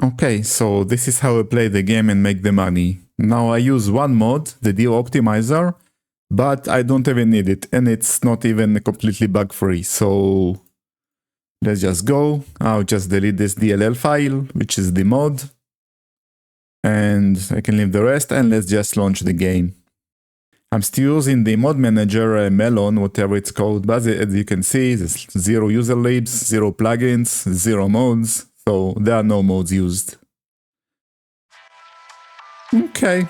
Okay, so this is how I play the game and make the money. Now I use one mod, the deal optimizer, but I don't even need it, and it's not even completely bug-free. So let's just go. I'll just delete this DLL file, which is the mod, and I can leave the rest, and let's just launch the game. I'm still using the mod manager, Melon, whatever it's called, but as you can see, there's 0 user libs, 0 plugins, 0 mods, so there are no mods used. Okay.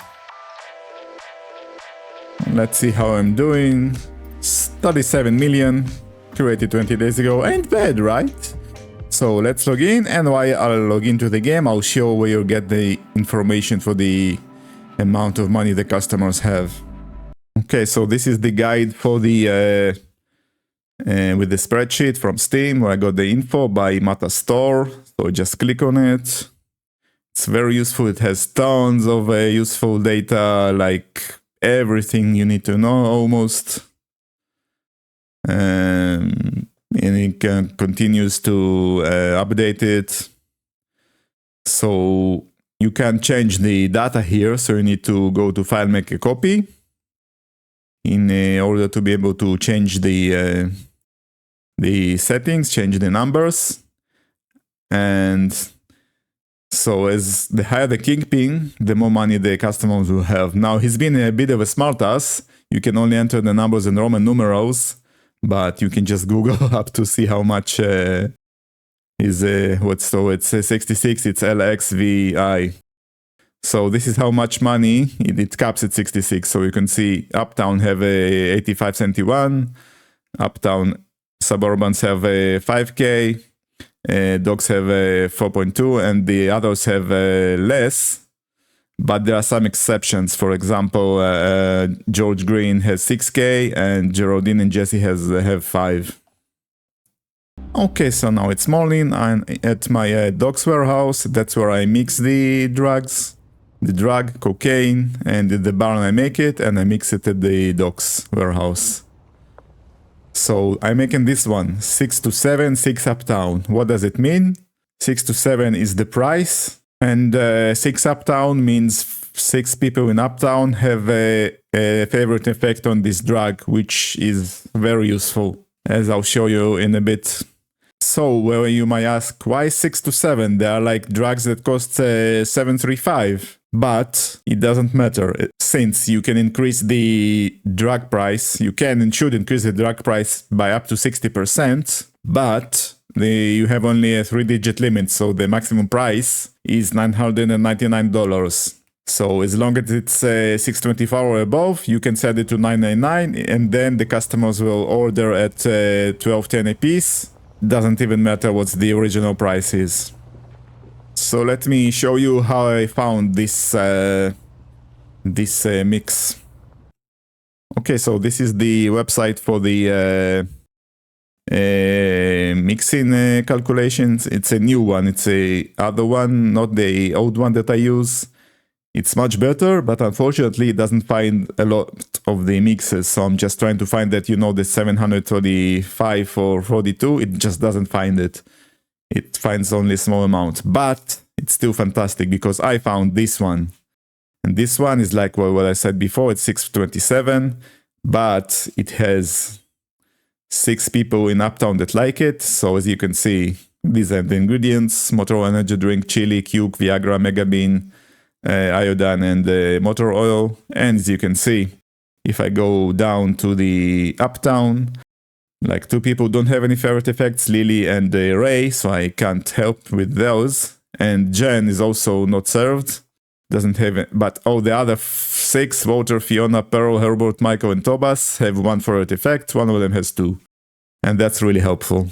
Let's see how I'm doing. 37 million, created 20 days ago, ain't bad, right? So let's log in, and while I'll log into the game, I'll show where you get the information for the amount of money the customers have. Okay, so this is the guide for the with the spreadsheet from Steam, where I got the info by Mata Store. So just click on it. It's very useful. It has tons of useful data, like everything you need to know almost. And it continues to update it. So you can change the data here. So you need to go to File, Make a Copy, in order to be able to change the settings, change the numbers. And so as the higher the Kingpin, the more money the customers will have. Now he's been a bit of a smartass. You can only enter the numbers in Roman numerals, but you can just Google up to see how much is so it's 66, it's LXVI. So this is how much money it caps at 66. So you can see Uptown have a 8571, Uptown Suburbans have a 5K, Dogs have a 4.2, and the others have less. But there are some exceptions. For example, George Green has 6K, and Geraldine and Jesse have 5. Okay, so now it's morning. I'm at my Dogs warehouse. That's where I mix the drugs. The drug, cocaine, and in the barn I make it, and I mix it at the Docs warehouse. So I'm making this one, 6 to 7, 6 Uptown. What does it mean? 6 to 7 is the price, and 6 Uptown means 6 people in Uptown have a favorite effect on this drug, which is very useful, as I'll show you in a bit. So, well, you might ask, why 6 to 7? There are like drugs that cost 735. But it doesn't matter, since you can increase the drug price. You can and should increase the drug price by up to 60%, but you have only a 3-digit limit, so the maximum price is $999. So as long as it's 624 or above, you can set it to $999, and then the customers will order at $12.10 a piece. Doesn't even matter what the original price is. So let me show you how I found this mix. Okay, so this is the website for the mixing calculations. It's a new one. It's a other one, not the old one that I use. It's much better, but unfortunately it doesn't find a lot of the mixes. So I'm just trying to find that, the 735 or 42. It just doesn't find it. It finds only a small amount, but it's still fantastic because I found this one. And this one is like what I said before, it's 627, but it has 6 people in Uptown that like it. So as you can see, these are the ingredients: motor energy drink, chili, Cuke, Viagra, Megabean, iodine, and motor oil. And as you can see, if I go down to the Uptown, like 2 people don't have any favorite effects, Lily and Ray, so I can't help with those. And Jen is also not served, doesn't have it. But the other 6, Walter, Fiona, Pearl, Herbert, Michael, and Tobas, have 1 favorite effect. 1 of them has 2. And that's really helpful.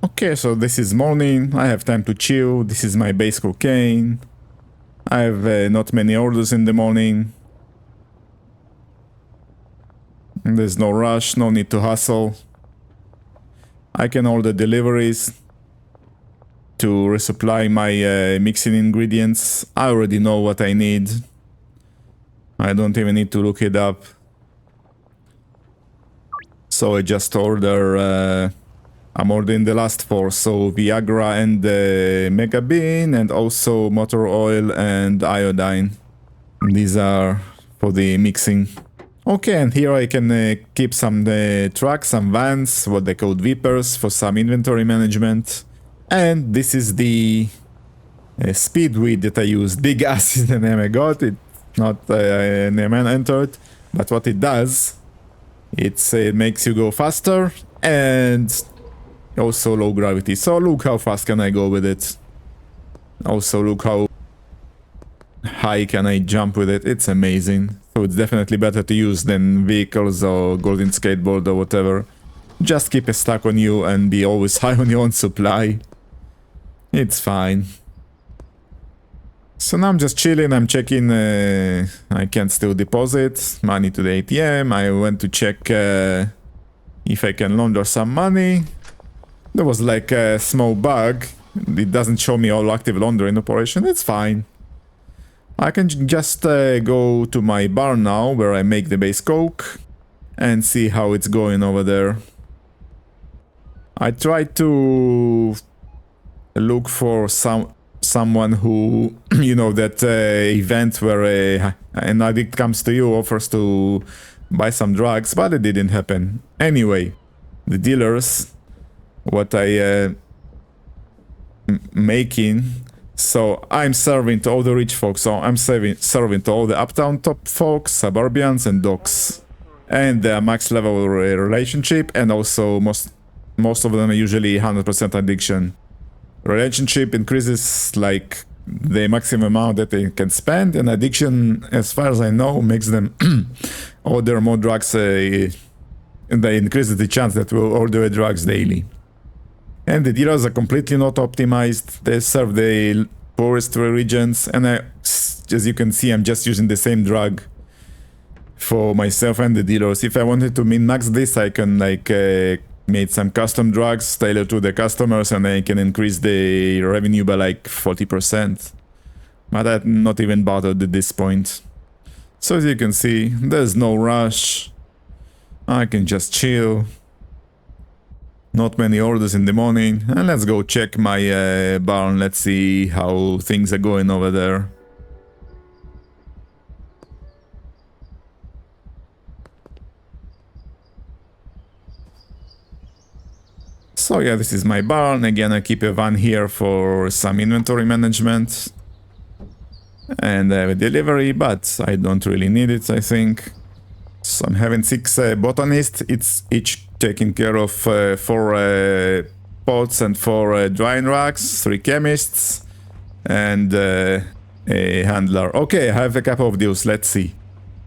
Okay, so this is morning. I have time to chill. This is my base cocaine. I have not many orders in the morning. There's no rush, no need to hustle. I can order deliveries to resupply my mixing ingredients. I already know what I need. I don't even need to look it up. So I just order I'm ordering the last 4, so Viagra and Mega Bean, and also motor oil and iodine. These are for the mixing. Okay, and here I can keep some trucks, some vans, what they call Vipers, for some inventory management. And this is the speed weed that I use. Big ass is the name I got. It's not a name I entered, but what it does, it makes you go faster and also low gravity. So look how fast can I go with it. Also look how high can I jump with it. It's amazing. So it's definitely better to use than vehicles or golden skateboard or whatever. Just keep a stack on you and be always high on your own supply. It's fine. So now I'm just chilling, I'm checking, I can still deposit money to the ATM. I went to check if I can launder some money. There was like a small bug. It doesn't show me all active laundering operation. It's fine. I can just go to my bar now where I make the base coke and see how it's going over there. I tried to look for someone who, you know, that event where an addict comes to you, offers to buy some drugs, but it didn't happen. Anyway, the dealers, what I making, so I'm serving to all the rich folks, so I'm serving to all the uptown top folks, suburbians and docs, and the max level relationship, and also most of them are usually 100% addiction. Relationship increases like the maximum amount that they can spend, and addiction, as far as I know, makes them order more drugs, and they increases the chance that we'll order drugs daily. And the dealers are completely not optimized. They serve the poorest regions, and as you can see, I'm just using the same drug for myself and the dealers. If I wanted to min-max this, I can like made some custom drugs tailored to the customers, and I can increase the revenue by like 40%. But I'm not even bothered at this point. So as you can see, there's no rush. I can just chill. Not many orders in the morning. And let's go check my barn. Let's see how things are going over there. So yeah, this is my barn. Again, I keep a van here for some inventory management. And I have a delivery, but I don't really need it, I think. So I'm having 6 botanists. It's each taking care of 4 pots and 4 drying racks, 3 chemists, and a handler. Okay, I have a couple of deals. Let's see.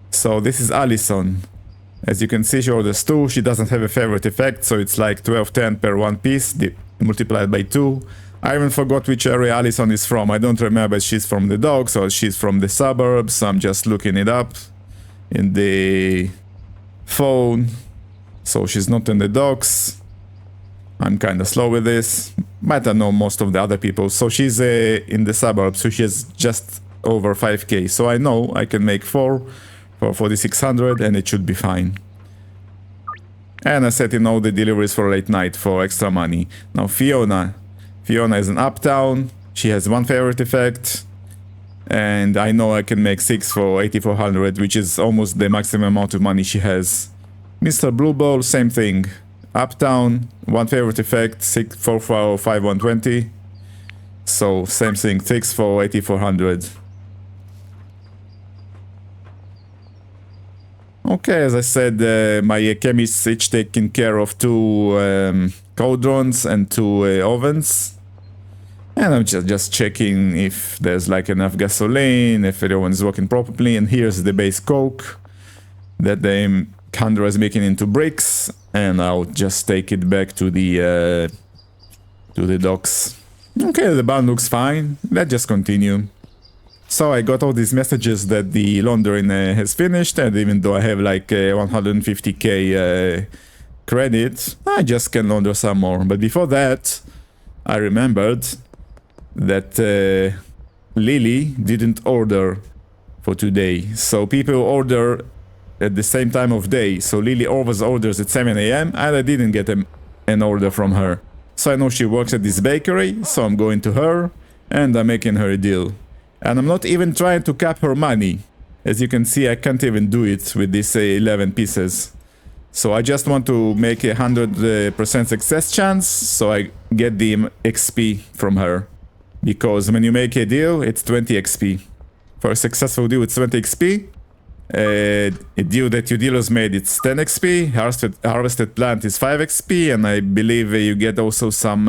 So this is Allison. As you can see, she orders 2. She doesn't have a favorite effect, so it's like 12.10 per 1 piece, multiplied by 2. I even forgot which area Allison is from. I don't remember if she's from the docks or she's from the suburbs. I'm just looking it up in the phone. So she's not in the docks. I'm kind of slow with this, but I know most of the other people. So she's in the suburbs, so she has just over 5k. So I know I can make 4 for 4,600 and it should be fine. And I set in all the deliveries for late night for extra money. Now Fiona is an uptown. She has 1 favorite effect. And I know I can make 6 for 8,400, which is almost the maximum amount of money she has. Mr. Blue Ball, same thing. Uptown, 1 favorite effect, 6 for 5,120. So same thing, 6 for 8,400. Okay, as I said, my chemists each taking care of 2 cauldrons and 2 ovens. And I'm just checking if there's like enough gasoline, if everyone's working properly. And here's the base coke that the handler is making into bricks, and I'll just take it back to the docks. Okay, the barn looks fine. Let's just continue. So I got all these messages that the laundering has finished, and even though I have like 150k credit, I just can launder some more. But before that, I remembered that Lily didn't order for today. So people order at the same time of day. So Lily always orders at 7 AM, and I didn't get a an order from her. So I know she works at this bakery, so I'm going to her and I'm making her a deal. And I'm not even trying to cap her money. As you can see, I can't even do it with these 11 pieces. So I just want to make a 100% success chance, so I get the XP from her. Because when you make a deal, it's 20 XP. For a successful deal, it's 20 XP. A deal that your dealers made, it's 10 XP. Harvested plant is 5 XP, and I believe you get also some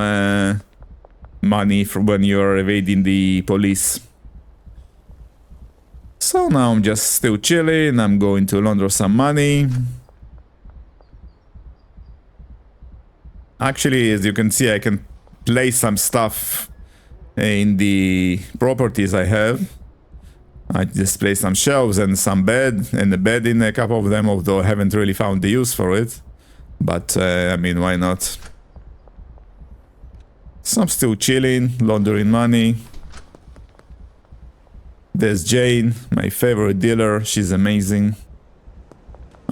money from when you're evading the police. So now I'm just still chilling. I'm going to launder some money. Actually, as you can see, I can place some stuff in the properties I have. I just place some shelves and some bed, and a bed in a couple of them, although I haven't really found the use for it. But, I mean, why not? So I'm still chilling, laundering money. There's Jane, my favorite dealer. She's amazing.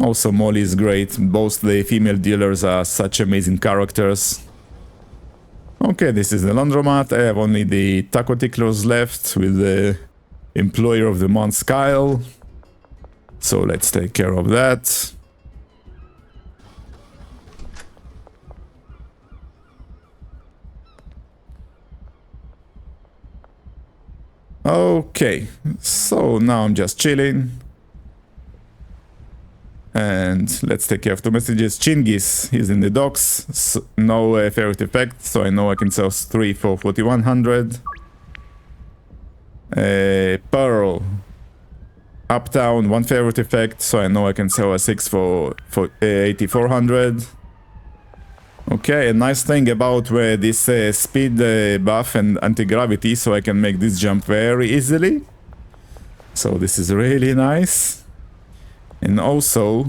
Also, Molly is great. Both the female dealers are such amazing characters. Okay, this is the laundromat. I have only the taco ticklers left with the employer of the month, Kyle. So let's take care of that. Okay, so now I'm just chilling. And let's take care of 2 messages. Chingis is in the docks. So no ferret effect, so I know I can sell 3 for 4100. Pearl. Uptown, 1 ferret effect, so I know I can sell a 6 for 8400. Okay, a nice thing about this speed buff and anti-gravity, so I can make this jump very easily. So this is really nice. And also,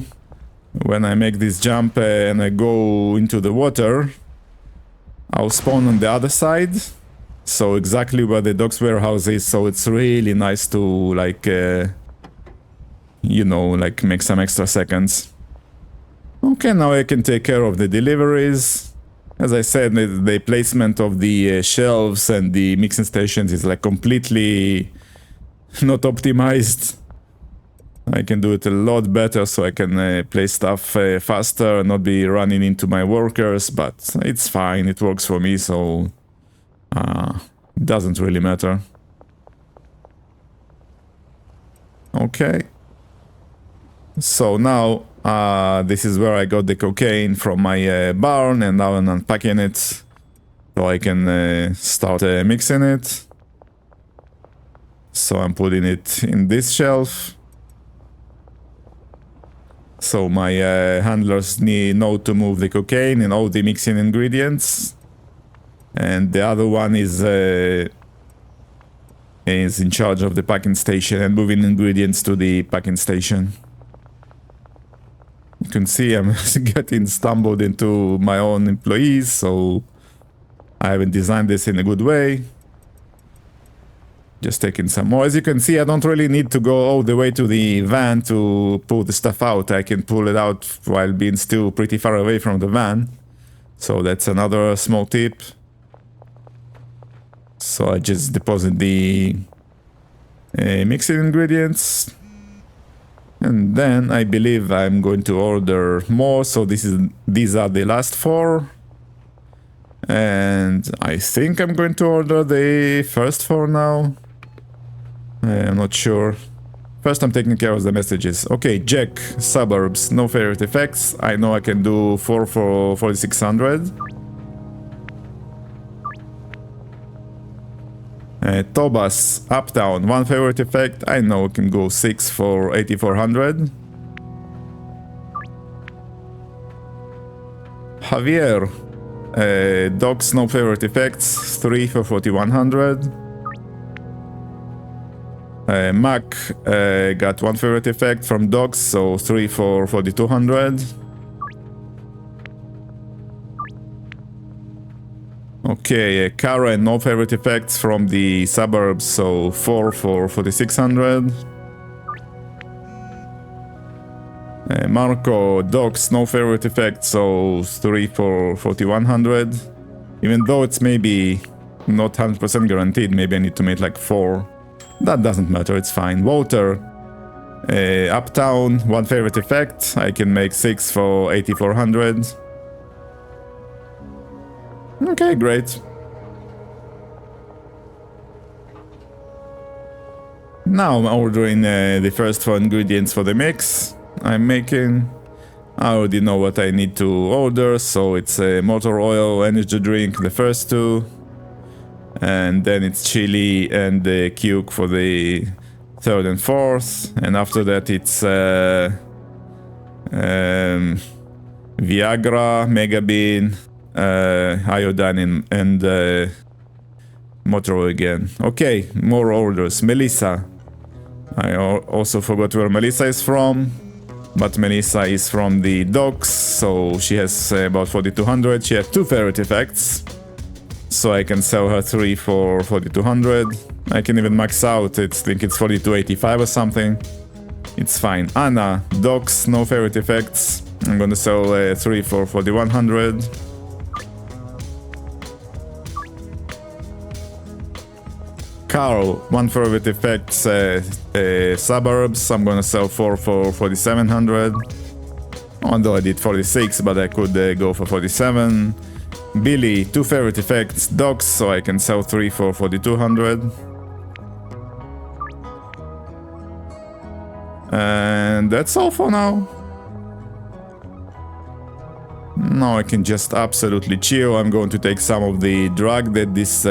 when I make this jump and I go into the water, I'll spawn on the other side. So exactly where the docks warehouse is, so it's really nice to, like, you know, like make some extra seconds. Okay, now I can take care of the deliveries. As I said, the placement of the shelves and the mixing stations is like completely not optimized. I can do it a lot better, so I can place stuff faster and not be running into my workers, but it's fine, it works for me, so it doesn't really matter. Okay. So now, this is where I got the cocaine from my barn, and now I'm unpacking it, so I can start mixing it. So I'm putting it in this shelf. So my handlers know to move the cocaine and all the mixing ingredients. And the other one is in charge of the packing station and moving ingredients to the packing station. You can see I'm getting stumbled into my own employees, so I haven't designed this in a good way. Just taking some more. As you can see, I don't really need to go all the way to the van to pull the stuff out. I can pull it out while being still pretty far away from the van. So that's another small tip. So I just deposit the mixing ingredients. And then I believe I'm going to order more. So these are the last 4. And I think I'm going to order the first 4 now. I'm not sure. First I'm taking care of the messages. Okay, Jack, suburbs, no favorite effects. I know I can do 4 for 4600. Tobas, uptown, 1 favorite effect. I know I can go 6 for 8400. Javier, docks, no favorite effects. 3 for 4100. Mac got 1 favorite effect from dogs, so 3 for 4200. Okay, Karen, no favorite effects from the suburbs, so 4 for 4600. Marco, Docs, no favorite effect, so 3 for 4100. Even though it's maybe not 100% guaranteed, maybe I need to make like 4. That doesn't matter, it's fine. Water, Uptown, 1 favorite effect, I can make 6 for 8400. Okay, great. Now I'm ordering the first 4 ingredients for the mix I'm making. I already know what I need to order, so it's motor oil, energy drink, the first 2. And then it's chili and the cuke for the 3rd and 4th. And after that it's Viagra, Megabean, iodine and motor oil again. Okay, more orders. Melissa. I also forgot where Melissa is from. But Melissa is from the docks, so she has about 4200. She has 2 favorite effects, so I can sell her 3 for 4200. I can even max out, I think it's 4285 or something. It's fine. Anna, docks, no favorite effects. I'm gonna sell 3 for 4100. Carl, 1 favorite effects, suburbs. I'm gonna sell 4 for 4700. Although I did 46, but I could go for 47. Billy, 2 favorite effects, dogs, so I can sell 3 for 4200. And that's all for now. Now I can just absolutely chill. I'm going to take some of the drug that this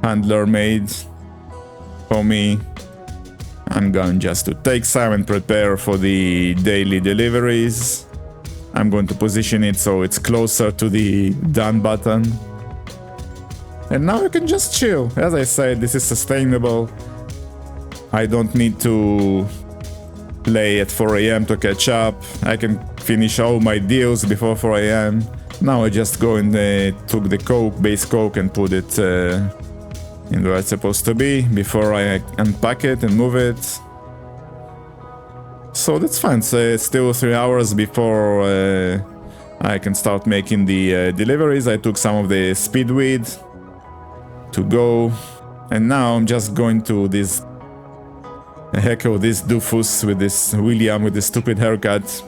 handler made for me. I'm going just to take some and prepare for the daily deliveries. I'm going to position it so it's closer to the done button. And now I can just chill. As I said, this is sustainable. I don't need to play at 4 AM to catch up. I can finish all my deals before 4 AM. Now I just go and took the coke, base coke, and put it in where it's supposed to be before I unpack it and move it. So that's fine. So it's still 3 hours before I can start making the deliveries. I took some of the speedweed to go, and now I'm just going to this heckle this doofus with this William with this stupid haircut.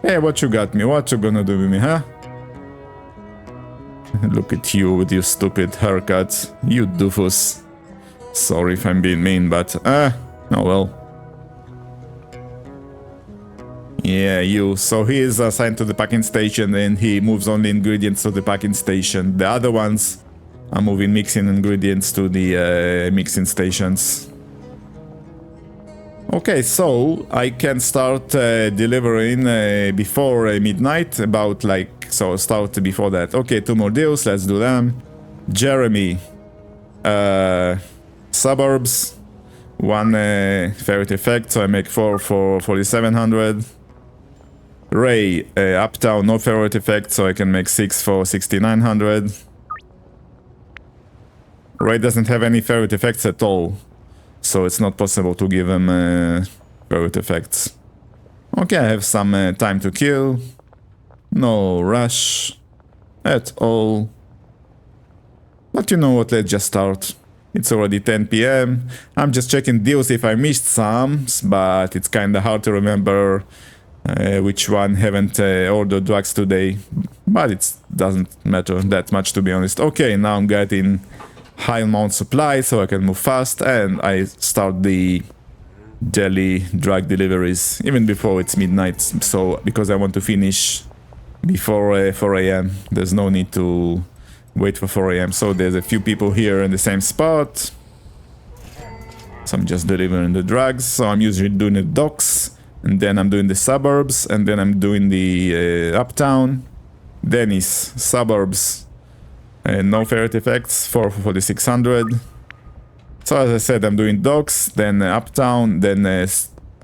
Hey, what you got me? What you gonna do with me, huh? Look at you with your stupid haircut, you doofus. Sorry if I'm being mean, but oh well. Yeah, you. So he is assigned to the packing station and he moves only ingredients to the packing station. The other ones are moving mixing ingredients to the mixing stations. Okay, so I can start delivering before midnight, about like, so start before that. Okay, 2 more deals, let's do them. Jeremy, suburbs, 1 ferret effect, so I make 4 for 4700. Ray, uptown, no ferret effect, so I can make 6 for 6900. Ray doesn't have any ferret effects at all, so it's not possible to give him ferret effects. Okay, I have some time to kill. No rush at all. But you know what, let's just start. It's already 10 PM. I'm just checking deals if I missed some, but it's kinda hard to remember which one haven't ordered drugs today. But it doesn't matter that much, to be honest. Okay, now I'm getting high amount supply so I can move fast, and I start the daily drug deliveries even before it's midnight, so because I want to finish before 4 AM. There's no need to wait for 4 AM. So there's a few people here in the same spot, so I'm just delivering the drugs. So I'm usually doing the docks, and then I'm doing the suburbs, and then I'm doing the uptown. Dennis, suburbs, no ferret effects, 4 for 4600. So as I said, I'm doing docks, then uptown, then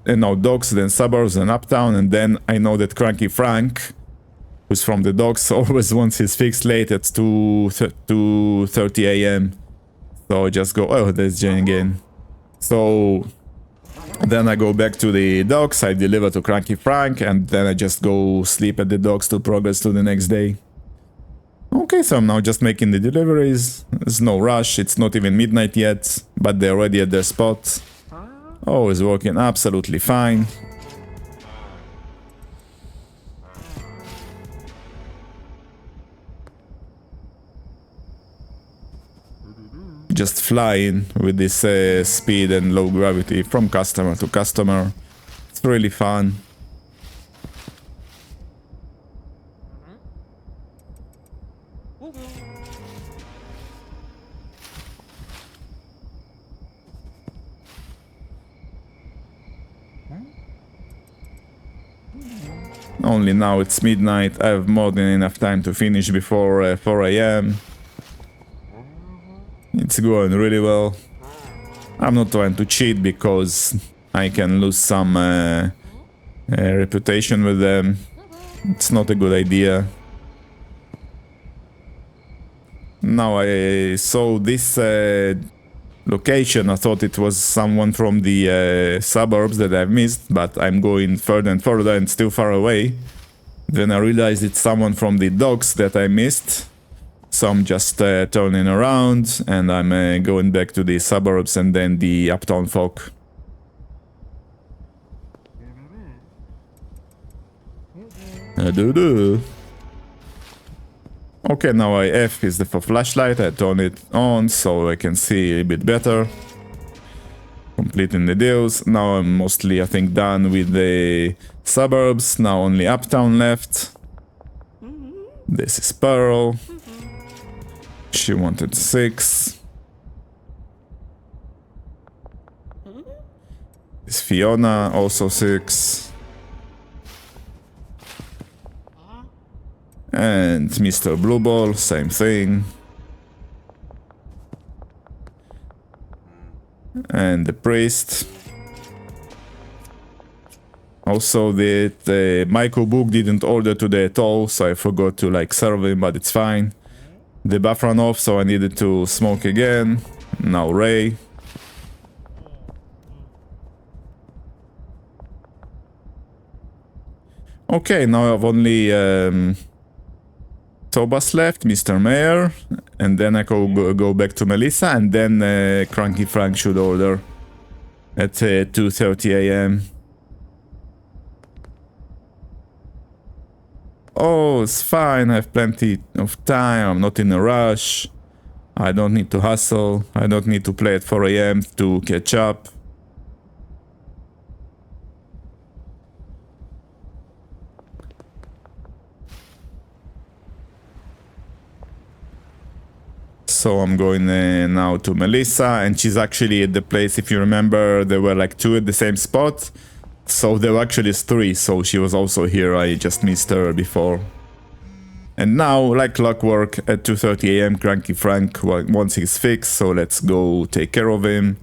no, docks, then suburbs, then uptown, and then I know that Cranky Frank, who's from the docks, always wants his fix late at 2:30 AM. So I just go, oh, there's Jane again. So Then I go back to the docks, I deliver to Cranky Frank, and then I just go sleep at the docks to progress to the next day. Okay, so I'm now just making the deliveries. There's no rush, it's not even midnight yet, but they're already at their spot. Oh, it's working absolutely fine. Just flying with this speed and low gravity from customer to customer. It's really fun. Only now it's midnight, I have more than enough time to finish before 4 AM. It's going really well. I'm not trying to cheat because I can lose some reputation with them. It's not a good idea. Now I saw this location, I thought it was someone from the suburbs that I've missed, but I'm going further and further and still far away. Then I realized it's someone from the docks that I missed. So I'm just turning around and I'm going back to the suburbs and then the uptown folk. Okay, now F is the flashlight, I turn it on so I can see a bit better. Completing the deals. Now I'm mostly, I think, done with the suburbs. Now only uptown left. This is Pearl. She wanted 6. This Fiona, also 6. And Mr. Blue Ball, same thing. And the priest. Also, the Michael book didn't order today at all, so I forgot to like serve him, but it's fine. The buff ran off, so I needed to smoke again. Now Ray. Okay, now I have only Tobas left, Mr. Mayor, and then I go back to Melissa, and then Cranky Frank should order at 2:30 AM. Oh, it's fine, I have plenty of time, I'm not in a rush. I don't need to hustle, I don't need to play at 4 AM to catch up. So I'm going now to Melissa, and she's actually at the place, if you remember, there were like 2 at the same spot. So there were actually 3, so she was also here, I just missed her before. And now, like clockwork, at 2:30 AM, Cranky Frank wants his fix, so let's go take care of him.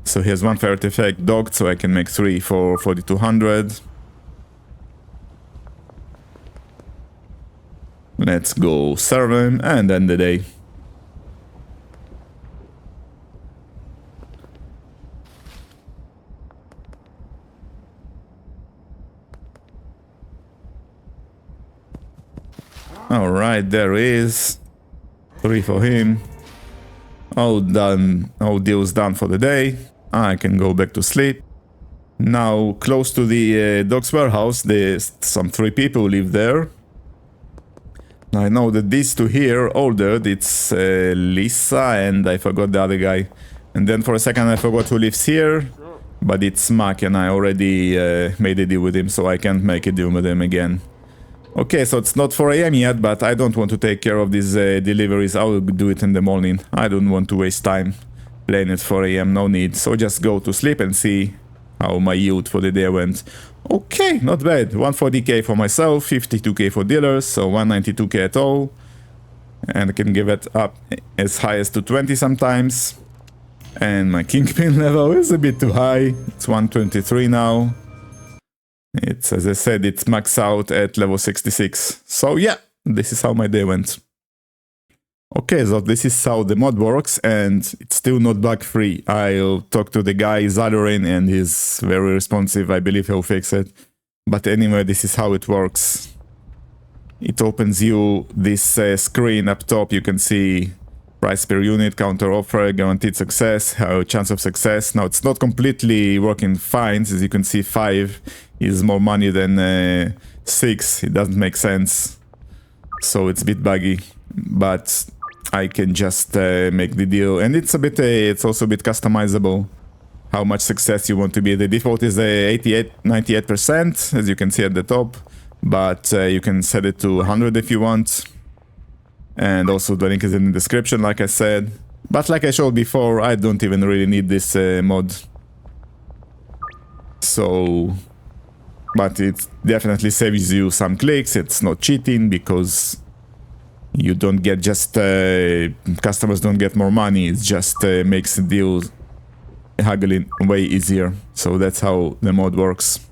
So he has 1 fire artifact docked, so I can make 3 for 4,200. Let's go serve him and end the day. Alright, there is 3 for him. All done, all deals done for the day. I can go back to sleep. Now, close to the docks warehouse, there's some 3 people who live there. I know that these 2 here ordered, it's Lisa and I forgot the other guy. And then for a second I forgot who lives here, but it's Mac and I already made a deal with him, so I can't make a deal with him again. Okay, so it's not 4 AM yet, but I don't want to take care of these deliveries. I'll do it in the morning. I don't want to waste time playing at 4 AM, no need. So just go to sleep and see how my yield for the day went. Okay, not bad. 140k for myself, 52k for dealers, so 192k at all. And I can give it up as high as to 20 sometimes. And my Kingpin level is a bit too high. It's 123 now. It's, as I said, it's maxed out at level 66. So yeah, this is how my day went. Okay, so this is how the mod works, and it's still not bug-free. I'll talk to the guy Zalorin, and he's very responsive. I believe he'll fix it. But anyway, this is how it works. It opens you this screen up top. You can see price per unit, counter offer, guaranteed success, chance of success. Now, it's not completely working fine. As you can see, 5 is more money than 6. It doesn't make sense. So it's a bit buggy. But I can just make the deal, and it's a bit it's also a bit customizable how much success you want to be. The default is 98%, as you can see at the top, but you can set it to 100 if you want, and also the link is in the description, like I said. But like I showed before, I don't even really need this mod, so but it definitely saves you some clicks. It's not cheating because you don't get just customers don't get more money. It just makes the deal haggling way easier. So that's how the mod works.